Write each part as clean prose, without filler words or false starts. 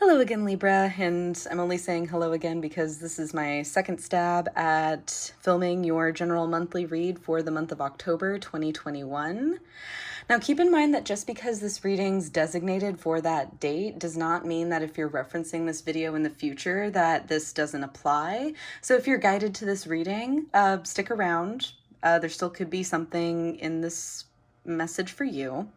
Hello again, Libra, and I'm only saying hello again because this is my second stab at filming your general monthly read for the month of October 2021. Now, keep in mind that just because this reading's designated for that date does not mean that if you're referencing this video in the future that this doesn't apply. So if you're guided to this reading, stick around. There still could be something in this message for you.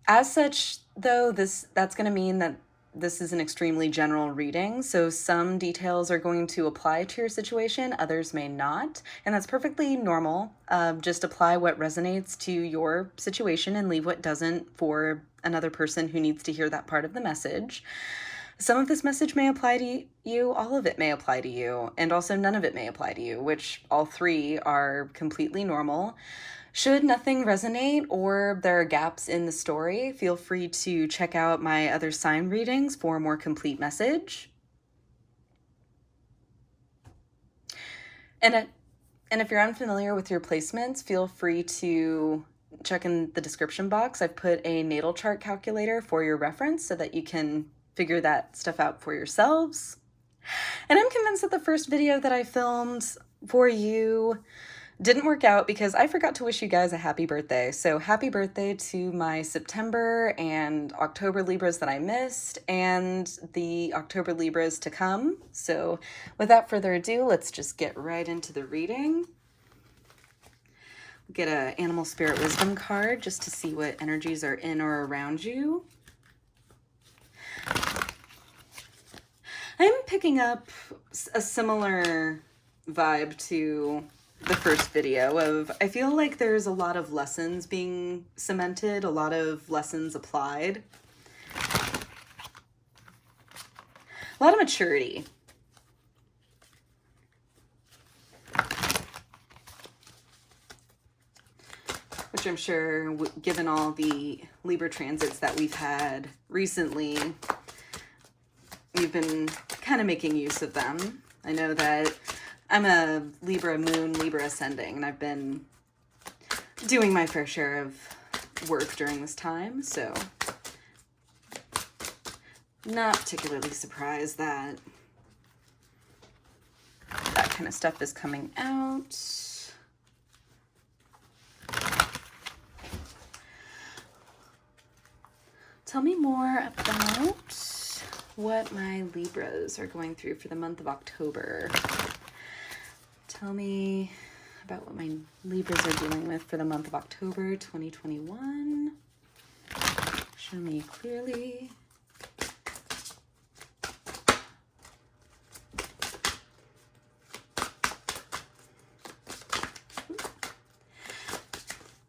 As such, though, that's going to mean that this is an extremely general reading, so some details are going to apply to your situation, others may not, and that's perfectly normal. Just apply what resonates to your situation and leave what doesn't for another person who needs to hear that part of the message. Some of this message may apply to you, all of it may apply to you, and also none of it may apply to you, which all three are completely normal. Should nothing resonate or there are gaps in the story, feel free to check out my other sign readings for a more complete message. And if you're unfamiliar with your placements, feel free to check in the description box. I've put a natal chart calculator for your reference so that you can figure that stuff out for yourselves. And I'm convinced that the first video that I filmed for you didn't work out because I forgot to wish you guys a happy birthday. So happy birthday to my September and October Libras that I missed and the October Libras to come. So without further ado, let's just get right into the reading. Get an Animal Spirit Wisdom card just to see what energies are in or around you. I'm picking up a similar vibe to the first video of, I feel like there's a lot of lessons being cemented, a lot of lessons applied, a lot of maturity. Which I'm sure, given all the Libra transits that we've had recently, you've been kind of making use of them. I know that I'm a Libra moon, Libra ascending, and I've been doing my fair share of work during this time, so not particularly surprised that that kind of stuff is coming out. Tell me more about what my Libras are going through for the month of October. Tell me about what my Libras are dealing with for the month of October 2021. Show me clearly.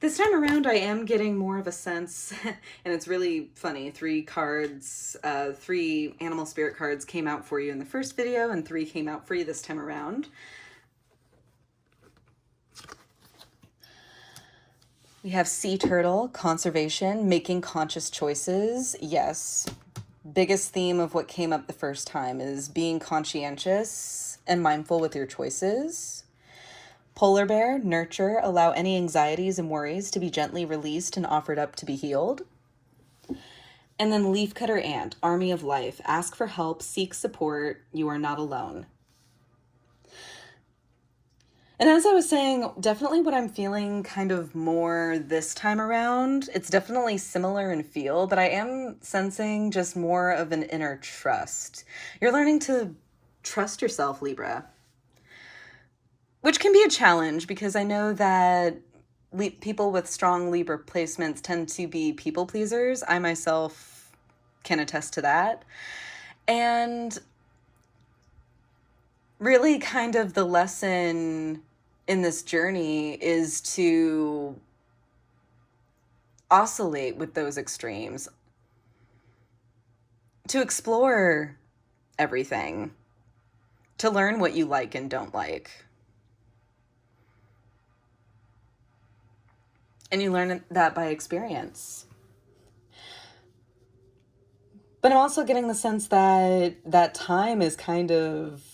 This time around, I am getting more of a sense, and it's really funny. 3 cards, 3 animal spirit cards came out for you in the first video, and 3 came out for you this time around. We have sea turtle, conservation, making conscious choices. Yes, biggest theme of what came up the first time is being conscientious and mindful with your choices. Polar bear, nurture, allow any anxieties and worries to be gently released and offered up to be healed. And then leafcutter ant, army of life, ask for help, seek support, you are not alone. And as I was saying, definitely what I'm feeling kind of more this time around, it's definitely similar in feel, but I am sensing just more of an inner trust. You're learning to trust yourself, Libra, which can be a challenge because I know that people with strong Libra placements tend to be people pleasers. I myself can attest to that. And really kind of the lesson in this journey is to oscillate with those extremes, to explore everything, to learn what you like and don't like. And you learn that by experience. But I'm also getting the sense that that time is kind of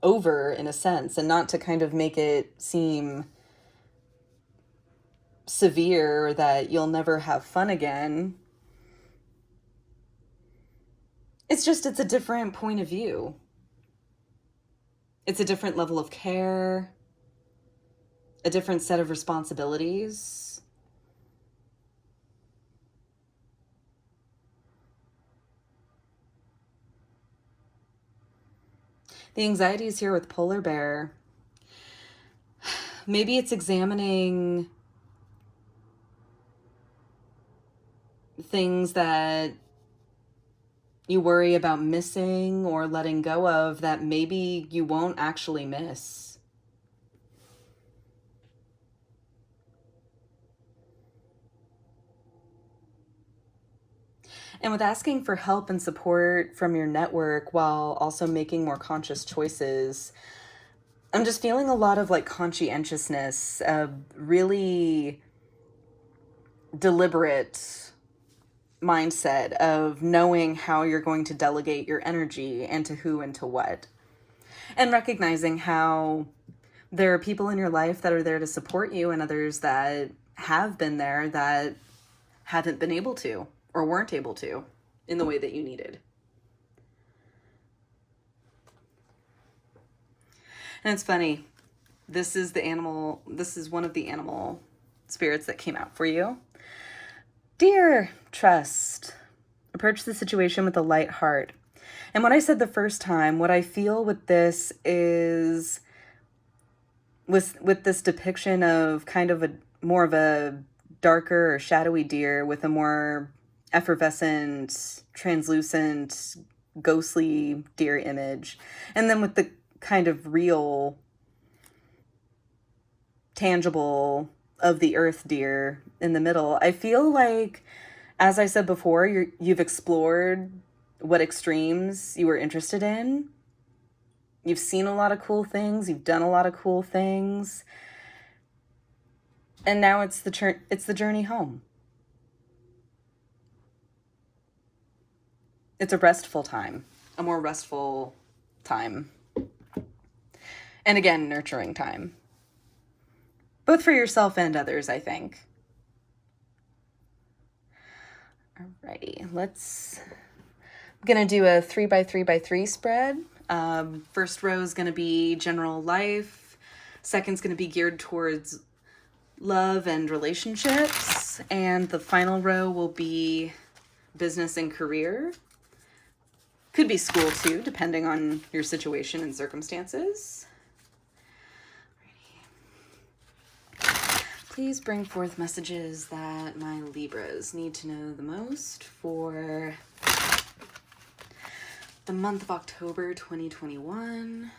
over in a sense, and not to kind of make it seem severe or that you'll never have fun again. It's a different point of view. It's a different level of care, a different set of responsibilities. The anxiety is here with Polar Bear. Maybe it's examining things that you worry about missing or letting go of that maybe you won't actually miss. And with asking for help and support from your network while also making more conscious choices, I'm just feeling a lot of like conscientiousness, a really deliberate mindset of knowing how you're going to delegate your energy and to who and to what. And recognizing how there are people in your life that are there to support you and others that have been there that haven't been able to or weren't able to in the way that you needed. And it's funny, this is one of the animal spirits that came out for you. Dear Trust, approach the situation with a light heart. And what I said the first time, what I feel with this is with this depiction of kind of a more of a darker or shadowy deer with a more effervescent, translucent, ghostly deer image. And then with the kind of real, tangible of the earth deer in the middle. I feel like, as I said before, you've explored what extremes you were interested in. You've seen a lot of cool things. You've done a lot of cool things. And now it's the journey home. It's a restful time, a more restful time. And again, nurturing time. Both for yourself and others, I think. Alrighty, I'm gonna do a 3x3x3 spread. First row is gonna be general life. Second's gonna be geared towards love and relationships. And the final row will be business and career. Could be school too, depending on your situation and circumstances. Please bring forth messages that my Libras need to know the most for the month of October 2021.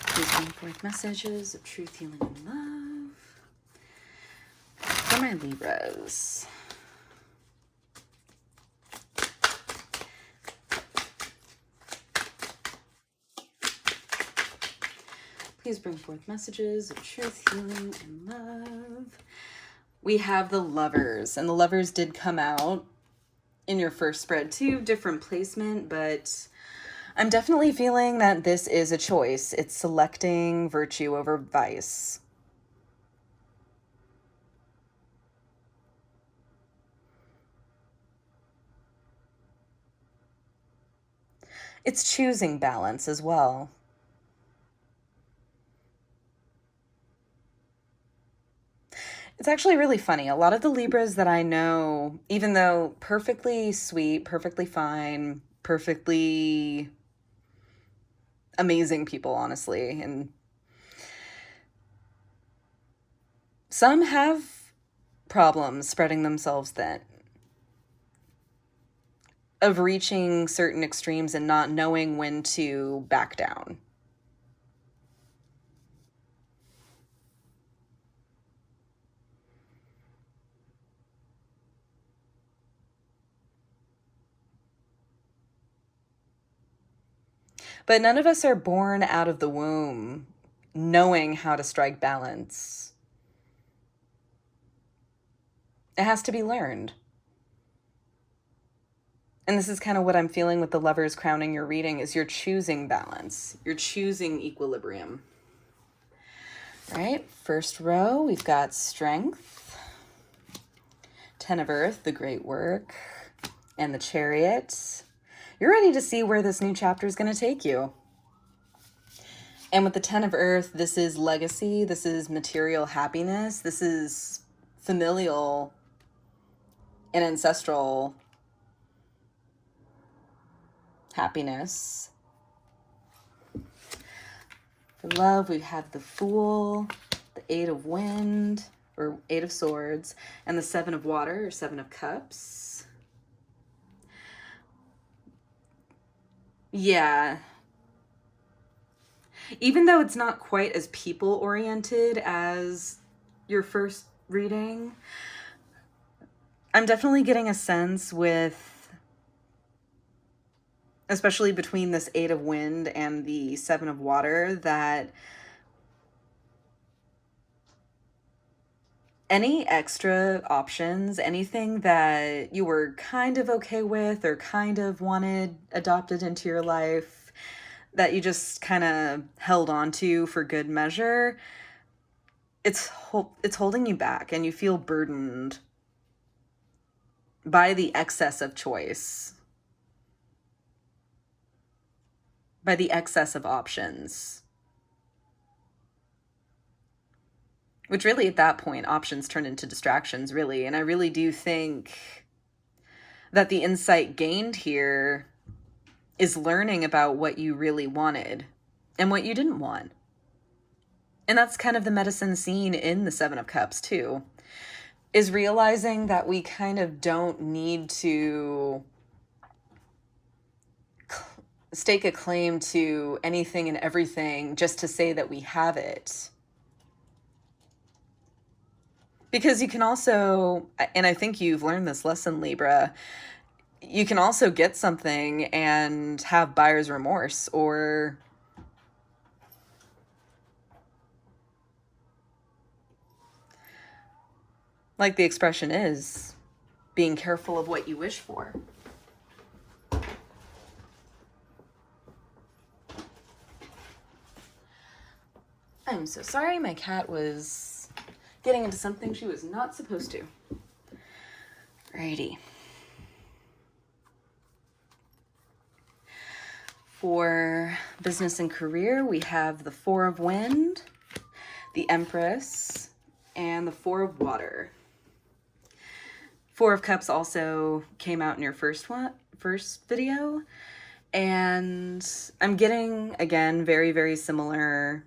Please bring forth messages of truth, healing, and love for my Libras. Please bring forth messages of truth, healing, and love. We have the Lovers, and the Lovers did come out in your first spread too, different placement, but I'm definitely feeling that this is a choice. It's selecting virtue over vice. It's choosing balance as well. It's actually really funny. A lot of the Libras that I know, even though perfectly sweet, perfectly fine, perfectly amazing people, honestly, and some have problems spreading themselves thin, of reaching certain extremes and not knowing when to back down. But none of us are born out of the womb knowing how to strike balance. It has to be learned. And this is kind of what I'm feeling with the Lovers crowning your reading, is you're choosing balance. You're choosing equilibrium. All right, first row, we've got strength. Ten of Earth, the great work, and the Chariot. You're ready to see where this new chapter is going to take you. And with the Ten of Earth, this is legacy, this is material happiness, this is familial and ancestral happiness. For love, we have the Fool, the Eight of Wind, or Eight of Swords, and the Seven of Water, or Seven of Cups. Yeah. Even though it's not quite as people-oriented as your first reading, I'm definitely getting a sense with, especially between this Eight of Wind and the Seven of Water, that any extra options, anything that you were kind of okay with or kind of wanted adopted into your life, that you just kind of held on to for good measure, it's holding you back, and you feel burdened by the excess of choice, by the excess of options. Which really, at that point, options turn into distractions, really. And I really do think that the insight gained here is learning about what you really wanted and what you didn't want. And that's kind of the medicine scene in the Seven of Cups, too, is realizing that we kind of don't need to stake a claim to anything and everything just to say that we have it. Because you can also, and I think you've learned this lesson, Libra, you can also get something and have buyer's remorse, or like the expression is, being careful of what you wish for. I'm so sorry, my cat was getting into something she was not supposed to. Righty. For business and career, we have the Four of Wind, the Empress, and the Four of Water. Four of Cups also came out in your first video, and I'm getting, again, very, very similar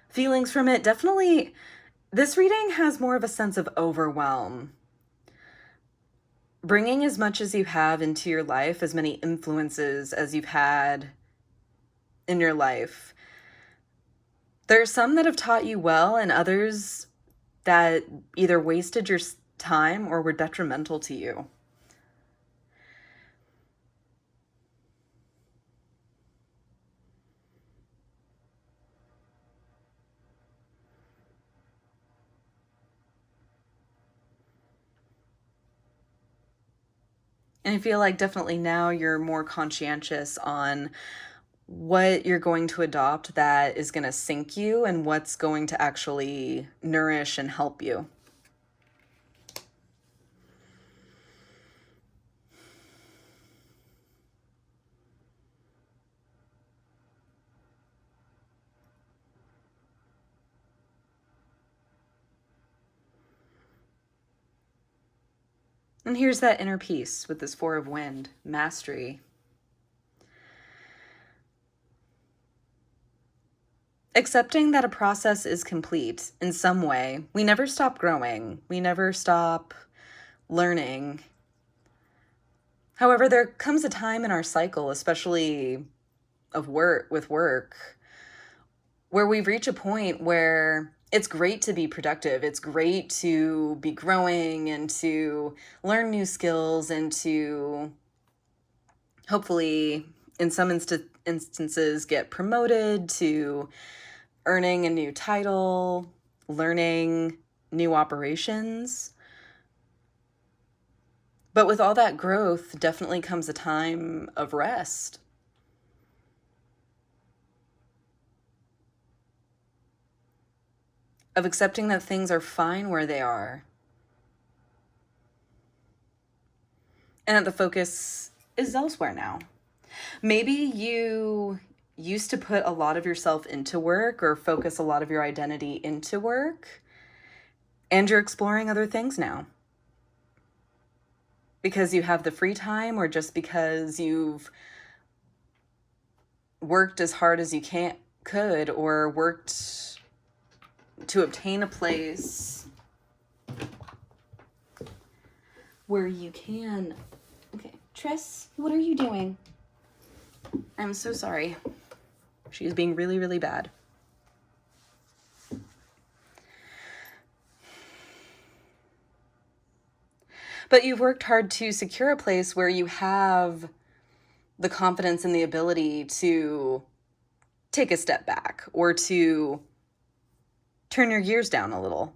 feelings from it. Definitely, this reading has more of a sense of overwhelm. Bringing as much as you have into your life, as many influences as you've had in your life. There are some that have taught you well, and others that either wasted your time or were detrimental to you. And I feel like definitely now you're more conscientious on what you're going to adopt that is going to sink you and what's going to actually nourish and help you. And here's that inner peace with this Four of Wind, mastery. Accepting that a process is complete in some way. We never stop growing. We never stop learning. However, there comes a time in our cycle, especially of work, where we reach a point where it's great to be productive. It's great to be growing and to learn new skills and to hopefully, in some instances, get promoted, to earning a new title, learning new operations. But with all that growth, definitely comes a time of rest. Of accepting that things are fine where they are. and that the focus is elsewhere now. Maybe you used to put a lot of yourself into work or focus a lot of your identity into work, and you're exploring other things now. Because you have the free time, or just because you've worked as hard as you could, or worked to obtain a place where you can. Okay, Tress, what are you doing? I'm so sorry. She's being really, really bad. But you've worked hard to secure a place where you have the confidence and the ability to take a step back or to turn your gears down a little.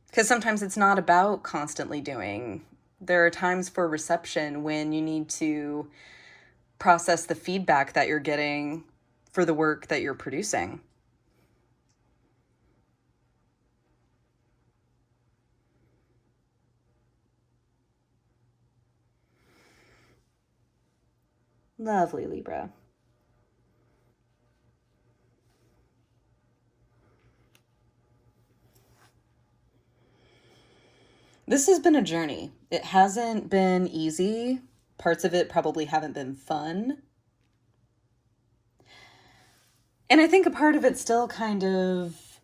Because sometimes it's not about constantly doing. There are times for reception when you need to process the feedback that you're getting for the work that you're producing. Lovely, Libra. This has been a journey. It hasn't been easy. Parts of it probably haven't been fun. And I think a part of it still kind of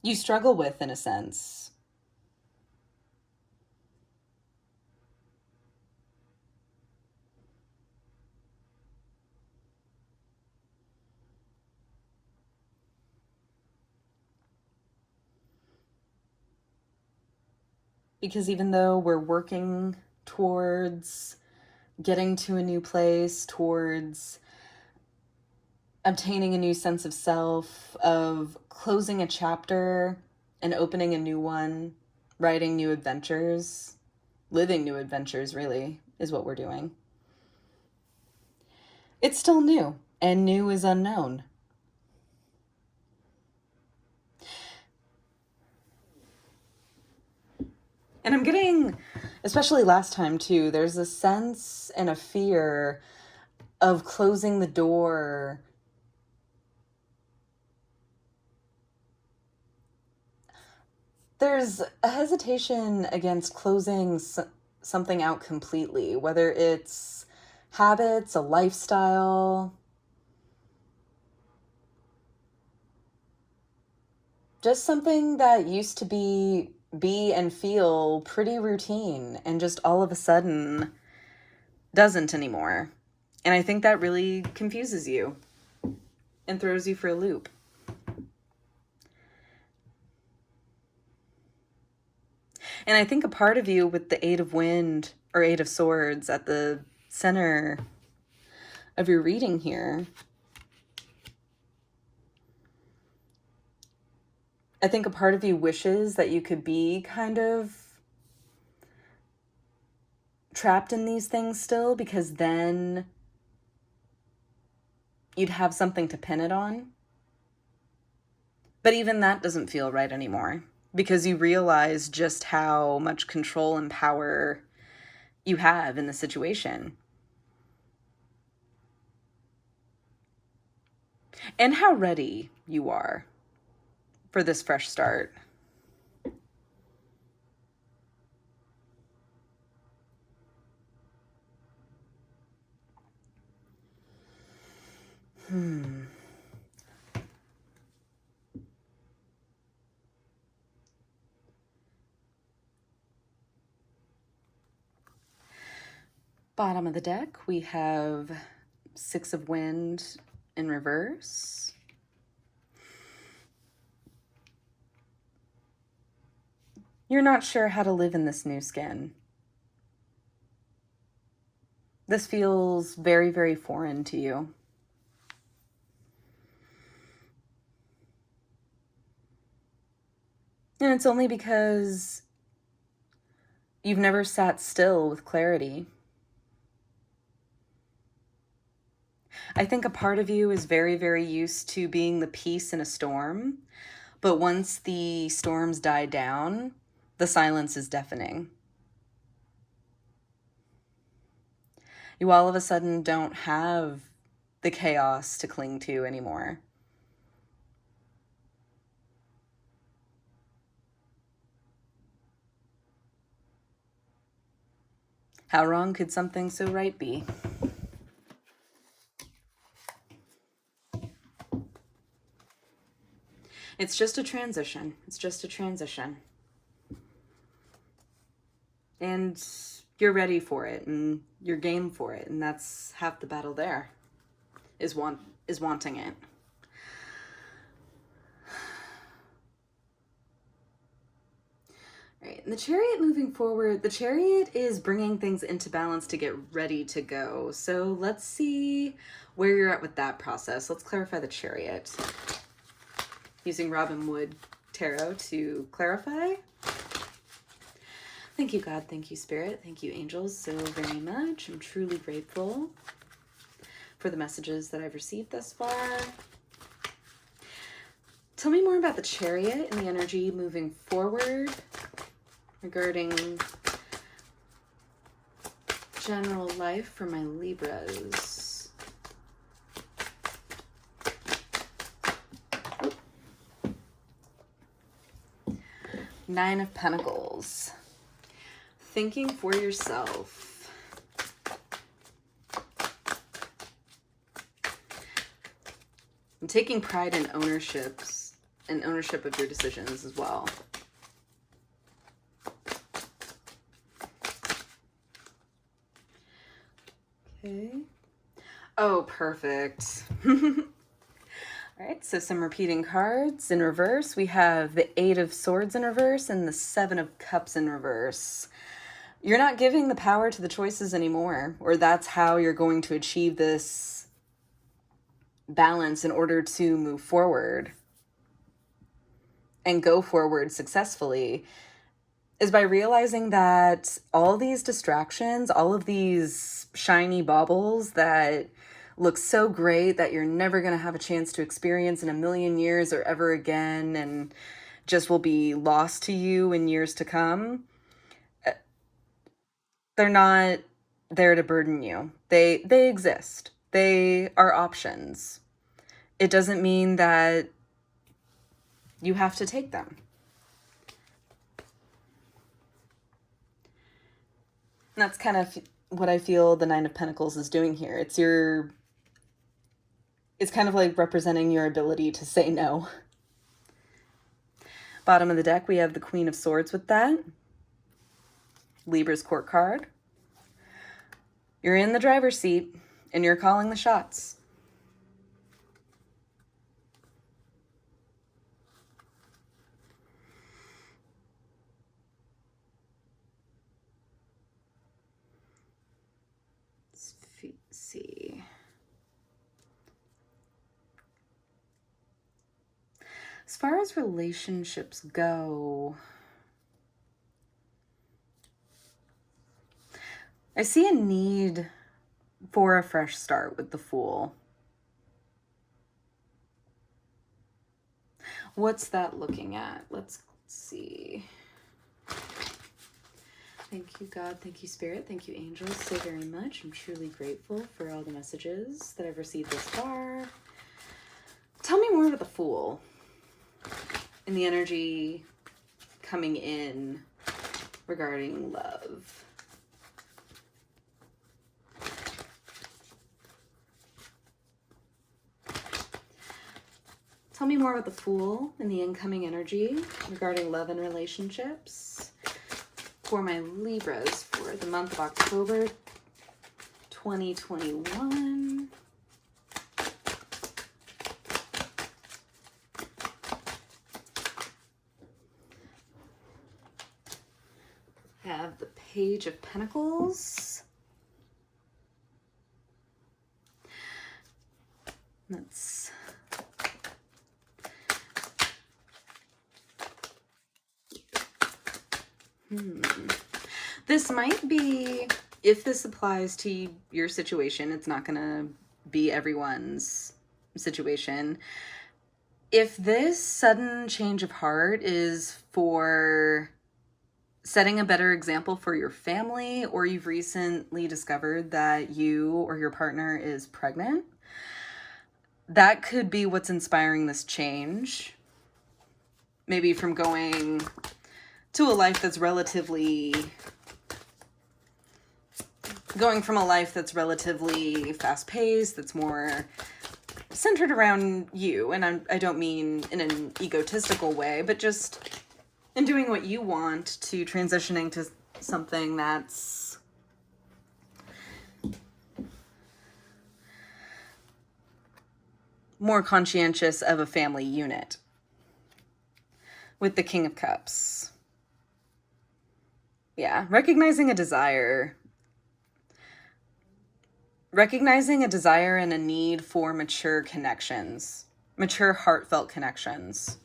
you struggle with, in a sense. Because even though we're working towards getting to a new place, towards obtaining a new sense of self, of closing a chapter and opening a new one, writing new adventures, living new adventures, really, is what we're doing. It's still new, and new is unknown. And I'm getting, especially last time too, there's a sense and a fear of closing the door. There's a hesitation against closing something out completely, whether it's habits, a lifestyle, just something that used to be and feel pretty routine and just all of a sudden doesn't anymore. And I think that really confuses you and throws you for a loop. And I think a part of you with the Eight of Wind or Eight of Swords at the center of your reading here, I think a part of you wishes that you could be kind of trapped in these things still, because then you'd have something to pin it on. But even that doesn't feel right anymore, because you realize just how much control and power you have in the situation. And how ready you are for this fresh start. Bottom of the deck, we have Six of Wind in reverse. You're not sure how to live in this new skin. This feels very, very foreign to you. And it's only because you've never sat still with clarity. I think a part of you is very, very used to being the peace in a storm, But once the storms die down, the silence is deafening. You all of a sudden don't have the chaos to cling to anymore. How wrong could something so right be? It's just a transition. It's just a transition. And you're ready for it, and you're game for it, and that's half the battle there, is wanting it. Right, and the Chariot moving forward, the Chariot is bringing things into balance to get ready to go. So let's see where you're at with that process. Let's clarify the Chariot. Using Robin Wood Tarot to clarify. Thank you, God. Thank you, Spirit. Thank you, angels, so very much. I'm truly grateful for the messages that I've received thus far. Tell me more about the Chariot and the energy moving forward regarding general life for my Libras. Nine of Pentacles. Thinking for yourself. And taking pride in ownership of your decisions as well. Okay. Oh, perfect. All right, so some repeating cards in reverse. We have the Eight of Swords in reverse and the Seven of Cups in reverse. You're not giving the power to the choices anymore, or that's how you're going to achieve this balance in order to move forward and go forward successfully, is by realizing that all these distractions, all of these shiny baubles that look so great that you're never going to have a chance to experience in a million years or ever again, and just will be lost to you in years to come, they're not there to burden you. They exist. They are options. It doesn't mean that you have to take them. And that's kind of what I feel the Nine of Pentacles is doing here. It's kind of like representing your ability to say no. Bottom of the deck, we have the Queen of Swords with that. Libra's court card. You're in the driver's seat and you're calling the shots. Let's see. As far as relationships go, I see a need for a fresh start with the Fool. What's that looking at? Let's see. Thank you, God. Thank you, Spirit. Thank you, angels, so very much. I'm truly grateful for all the messages that I've received thus far. Tell me more about the Fool and the energy coming in regarding love. Tell me more about the Fool and the incoming energy regarding love and relationships for my Libras for the month of October 2021. Have the Page of Pentacles. Let's This might be, if this applies to your situation, it's not going to be everyone's situation. If this sudden change of heart is for setting a better example for your family, or you've recently discovered that you or your partner is pregnant, that could be what's inspiring this change. Maybe from going to a life that's relatively fast-paced, that's more centered around you. And I don't mean in an egotistical way, but just in doing what you want, to transitioning to something that's more conscientious of a family unit. With the King of Cups. Yeah, recognizing a desire and a need for mature connections, mature heartfelt connections.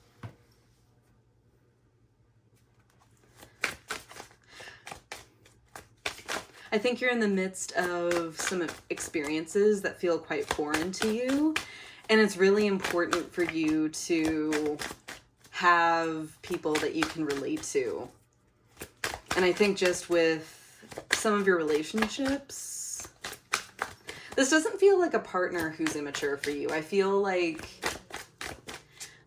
I think you're in the midst of some experiences that feel quite foreign to you, and it's really important for you to have people that you can relate to. And I think just with some of your relationships, this doesn't feel like a partner who's immature for you. I feel like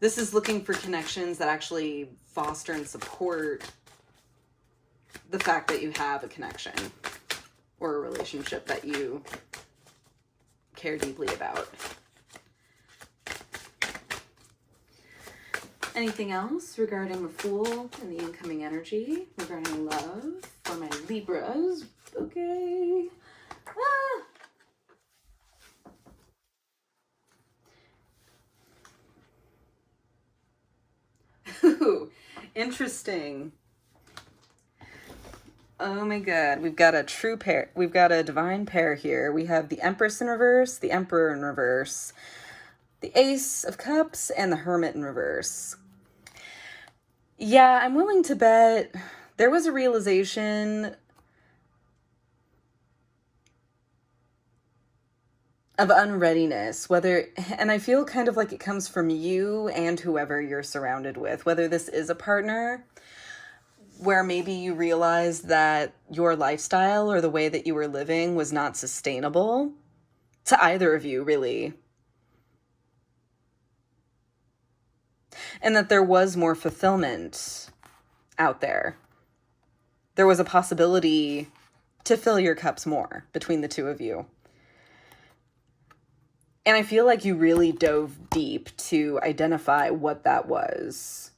this is looking for connections that actually foster and support the fact that you have a connection or a relationship that you care deeply about. Anything else regarding the Fool and the incoming energy regarding love for my Libras? Okay. Ooh, interesting. Oh my god, we've got a true pair. We've got a divine pair here. We have the Empress in reverse, the Emperor in reverse, the Ace of Cups, and the Hermit in reverse. Yeah, I'm willing to bet there was a realization of unreadiness, and I feel kind of like it comes from you and whoever you're surrounded with, whether this is a partner, where maybe you realize that your lifestyle or the way that you were living was not sustainable to either of you, really. And that there was more fulfillment out there. There was a possibility to fill your cups more between the two of you. And I feel like you really dove deep to identify what that was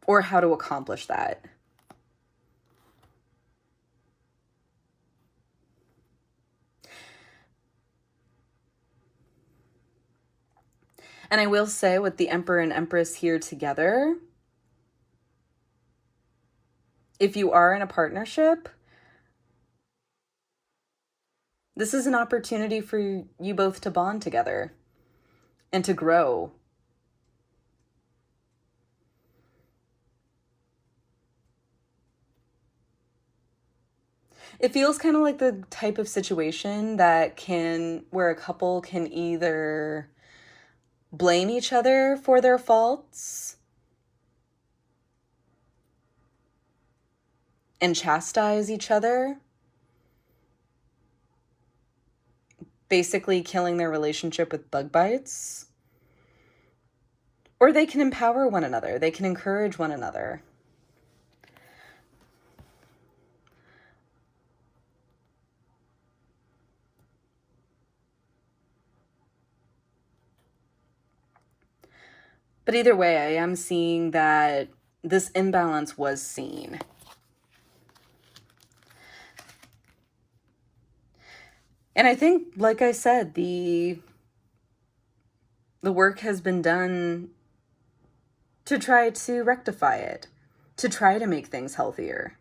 or how to accomplish that. And I will say, with the Emperor and Empress here together, if you are in a partnership, this is an opportunity for you both to bond together and to grow. It feels kind of like the type of situation where a couple can either blame each other for their faults and chastise each other, basically killing their relationship with bug bites. Or they can empower one another. They can encourage one another. But either way, I am seeing that this imbalance was seen. And I think, like I said, the work has been done to try to rectify it, to try to make things healthier.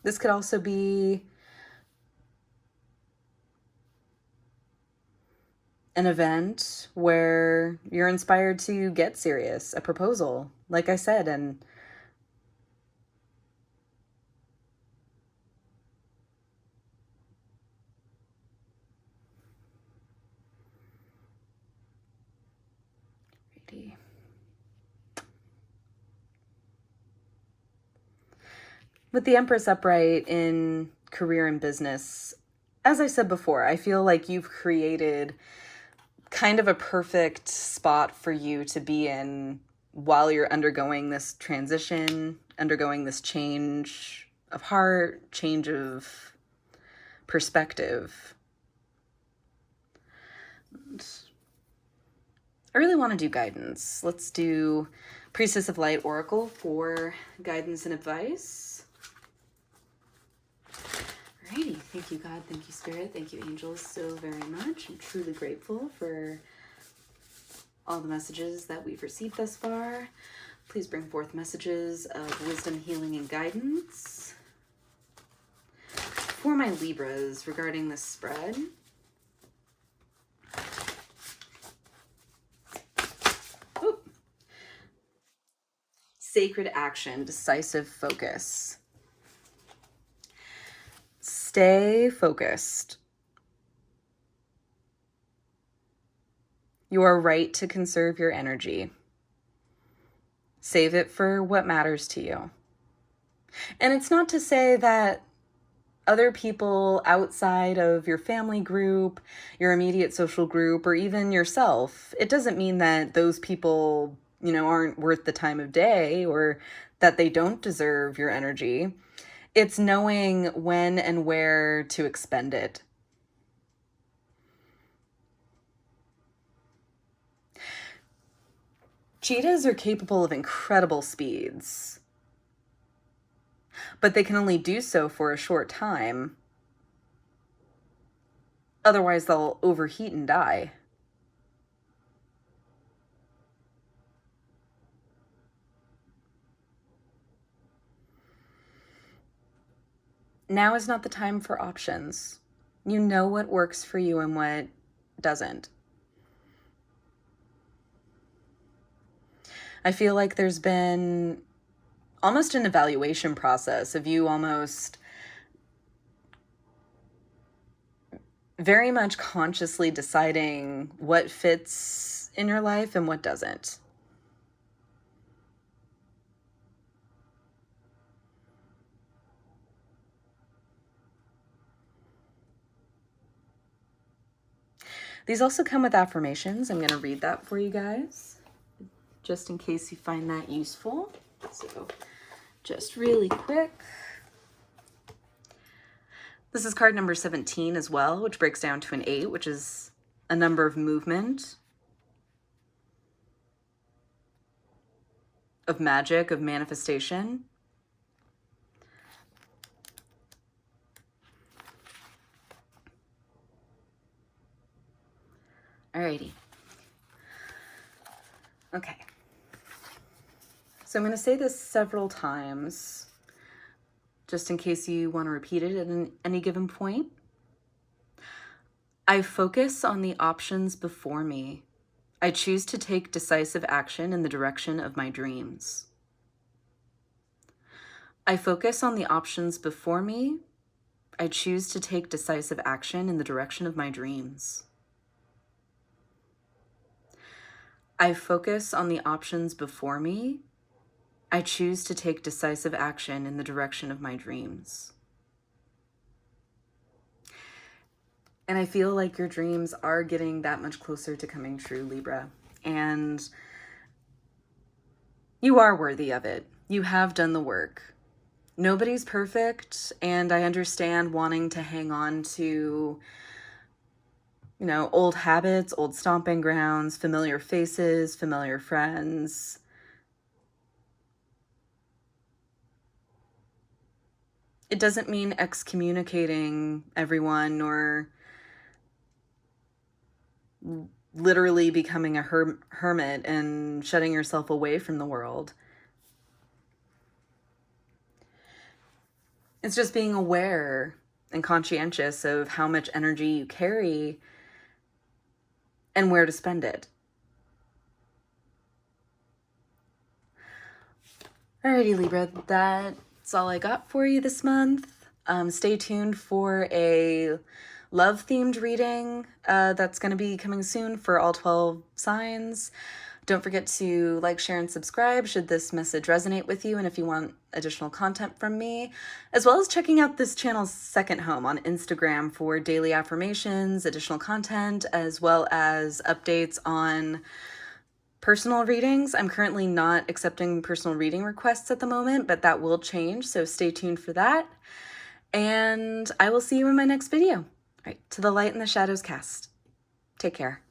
This could also be an event where you're inspired to get serious, a proposal, like I said, and Alrighty. With the Empress upright in career and business, as I said before, I feel like you've created kind of a perfect spot for you to be in while you're undergoing this transition, undergoing this change of heart, change of perspective. And I really want to do guidance. Let's do Priestess of Light Oracle for guidance and advice. Alrighty, thank you God, thank you Spirit, thank you angels so very much. I'm truly grateful for all the messages that we've received thus far. Please bring forth messages of wisdom, healing, and guidance for my Libras regarding this spread. Ooh. Sacred action, decisive focus. Stay focused. You are right to conserve your energy. Save it for what matters to you. And it's not to say that other people outside of your family group, your immediate social group, or even yourself, it doesn't mean that those people, aren't worth the time of day or that they don't deserve your energy. It's knowing when and where to expend it. Cheetahs are capable of incredible speeds, but they can only do so for a short time. Otherwise, they'll overheat and die. Now is not the time for options. You know what works for you and what doesn't. I feel like there's been almost an evaluation process of you almost very much consciously deciding what fits in your life and what doesn't. These also come with affirmations. I'm going to read that for you guys, just in case you find that useful. So just really quick. This is card number 17 as well, which breaks down to an 8, which is a number of movement, of magic, of manifestation. Alrighty. Okay. So I'm going to say this several times, just in case you want to repeat it at any given point. I focus on the options before me. I choose to take decisive action in the direction of my dreams. I focus on the options before me. I choose to take decisive action in the direction of my dreams. I focus on the options before me. I choose to take decisive action in the direction of my dreams. And I feel like your dreams are getting that much closer to coming true, Libra. And you are worthy of it. You have done the work. Nobody's perfect, and I understand wanting to hang on to old habits, old stomping grounds, familiar faces, familiar friends. It doesn't mean excommunicating everyone or literally becoming a hermit and shutting yourself away from the world. It's just being aware and conscientious of how much energy you carry and where to spend it. Alrighty, Libra, that's all I got for you this month. Stay tuned for a love-themed reading that's going to be coming soon for all 12 signs. Don't forget to like, share, and subscribe should this message resonate with you and if you want additional content from me, as well as checking out this channel's second home on Instagram for daily affirmations, additional content, as well as updates on personal readings. I'm currently not accepting personal reading requests at the moment, but that will change, so stay tuned for that. And I will see you in my next video. All right, to the light and the shadows cast. Take care.